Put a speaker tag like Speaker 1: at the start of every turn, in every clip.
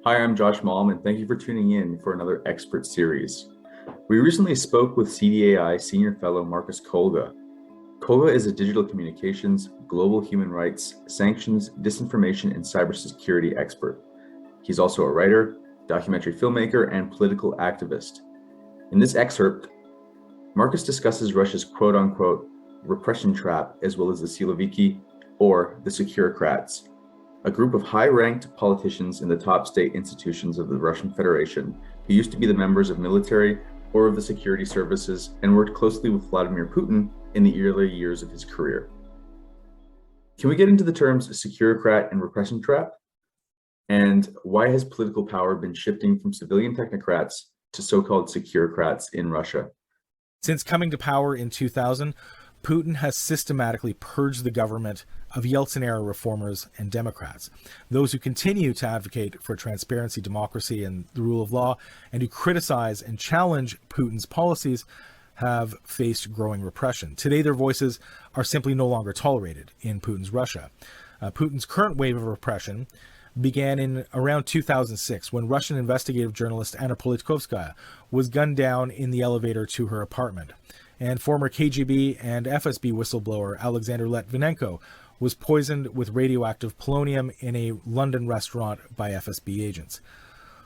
Speaker 1: Hi, I'm Josh Malm, and thank you for tuning in for another expert series. We recently spoke with CDAI Senior Fellow Marcus Kolga. Kolga is a digital communications, global human rights, sanctions, disinformation, and cybersecurity expert. He's also a writer, documentary filmmaker, and political activist. In this excerpt, Marcus discusses Russia's quote-unquote repression trap, as well as the Siloviki, or the Securocrats, a group of high-ranked politicians in the top state institutions of the Russian Federation who used to be the members of military or of the security services and worked closely with Vladimir Putin in the early years of his career. Can we get into the terms securocrat and repression trap? And why has political power been shifting from civilian technocrats to so-called securocrats in Russia?
Speaker 2: Since coming to power in 2000, Putin has systematically purged the government of Yeltsin-era reformers and Democrats, those who continue to advocate for transparency, democracy, and the rule of law, and who criticize and challenge Putin's policies have faced growing repression. Today, their voices are simply no longer tolerated in Putin's Russia. Putin's current wave of repression began in around 2006 when Russian investigative journalist Anna Politkovskaya was gunned down in the elevator to her apartment. And former KGB and FSB whistleblower Alexander Litvinenko was poisoned with radioactive polonium in a London restaurant by FSB agents.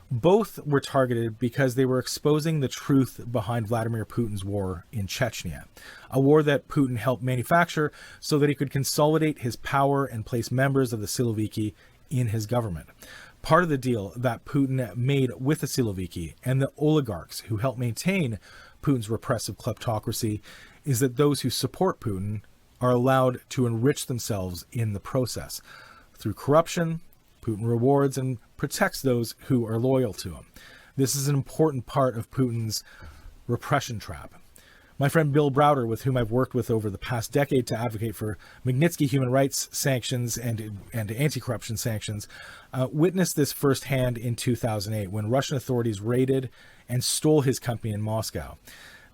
Speaker 2: Both were targeted because they were exposing the truth behind Vladimir Putin's war in Chechnya, a war that Putin helped manufacture so that he could consolidate his power and place members of the Siloviki in his government. Part of the deal that Putin made with the Siloviki and the oligarchs who helped maintain Putin's repressive kleptocracy is that those who support Putin are allowed to enrich themselves in the process. Through corruption, Putin rewards and protects those who are loyal to him. This is an important part of Putin's repression trap. My friend Bill Browder, with whom I've worked with over the past decade to advocate for Magnitsky human rights sanctions and anti-corruption sanctions, witnessed this firsthand in 2008 when Russian authorities raided and stole his company in Moscow.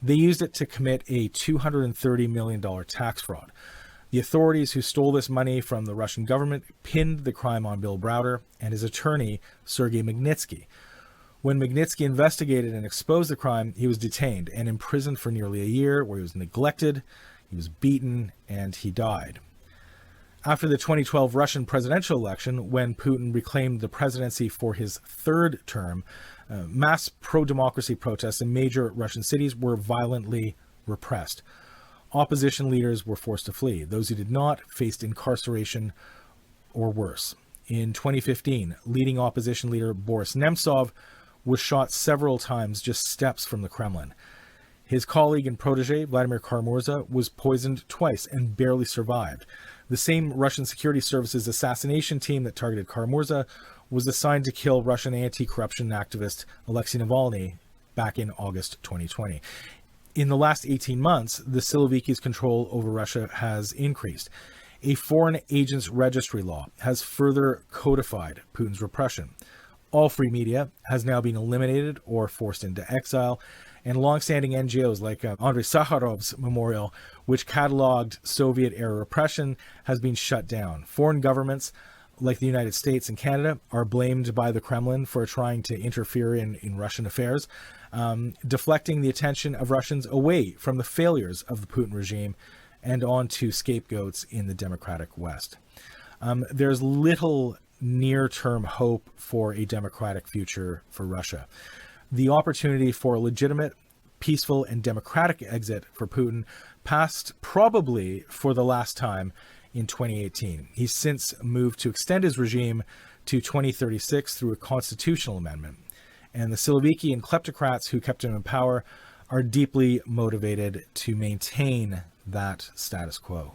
Speaker 2: They used it to commit a $230 million tax fraud. The authorities who stole this money from the Russian government pinned the crime on Bill Browder and his attorney, Sergei Magnitsky. When Magnitsky investigated and exposed the crime, he was detained and imprisoned for nearly a year, where he was neglected, he was beaten, and he died. After the 2012 Russian presidential election, when Putin reclaimed the presidency for his third term, mass pro-democracy protests in major Russian cities were violently repressed. Opposition leaders were forced to flee. Those who did not faced incarceration or worse. In 2015, leading opposition leader Boris Nemtsov was shot several times just steps from the Kremlin. His colleague and protege, Vladimir Kara-Murza, was poisoned twice and barely survived. The same Russian security services assassination team that targeted Kara-Murza was assigned to kill Russian anti-corruption activist Alexei Navalny back in August 2020. In the last 18 months, the Siloviki's control over Russia has increased. A foreign agents registry law has further codified Putin's repression. All free media has now been eliminated or forced into exile, and long-standing NGOs like Andrei Sakharov's memorial, which cataloged Soviet-era repression, has been shut down. Foreign governments like the United States and Canada are blamed by the Kremlin for trying to interfere in Russian affairs, deflecting the attention of Russians away from the failures of the Putin regime and onto scapegoats in the democratic West. There's little near-term hope for a democratic future for Russia. The opportunity for a legitimate, peaceful, and democratic exit for Putin passed probably for the last time in 2018. He's since moved to extend his regime to 2036 through a constitutional amendment. And the Siloviki and kleptocrats who kept him in power are deeply motivated to maintain that status quo.